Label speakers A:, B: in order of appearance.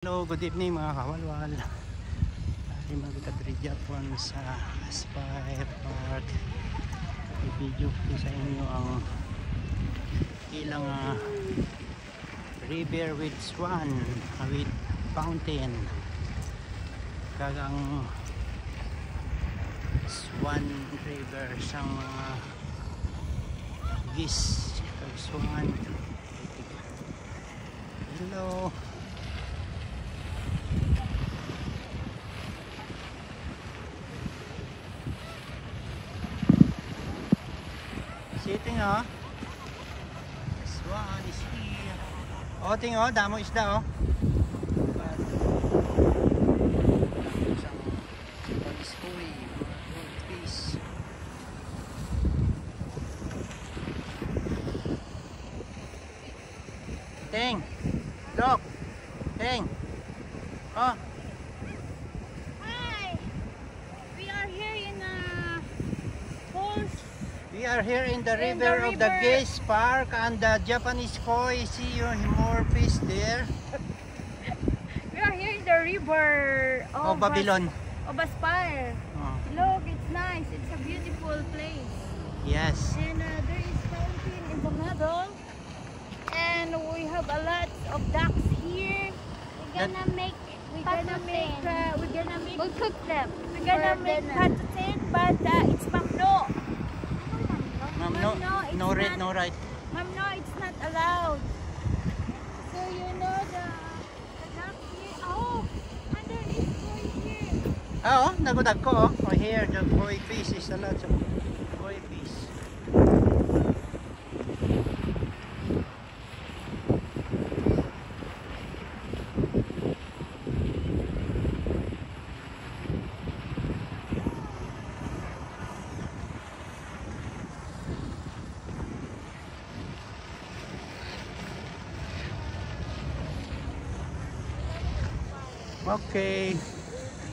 A: Hello, good evening mga kawalwal. Ay magkadridya po sa Aspire Park. I-video ko sa inyo ang ilang river with swan, with fountain. Kagang swan river sa mga geese kag swan. Hello. Sitting swan is here. O ting damo isda isang pag-ispoy fish. Ting look ting
B: Hi, we are here in falls.
A: We are here in the river of the Geese Park and the Japanese koi. See you more fish there.
B: We are here in the river of
A: Babylon.
B: Of Aspire.
A: Oh.
B: Look, it's nice. It's a beautiful place.
A: Yes.
B: And there is fountain in the middle. And we have a lot of ducks here. We're gonna make we'll cook them. We're gonna make patatine, but it's mamno.
A: Ma'am, no right, no right.
B: Ma'am, no, it's not allowed. So you know the duck here. Oh, and there is koi here.
A: Nagudag ko oh. Here the koi fish is a lot of koi fish. Okay.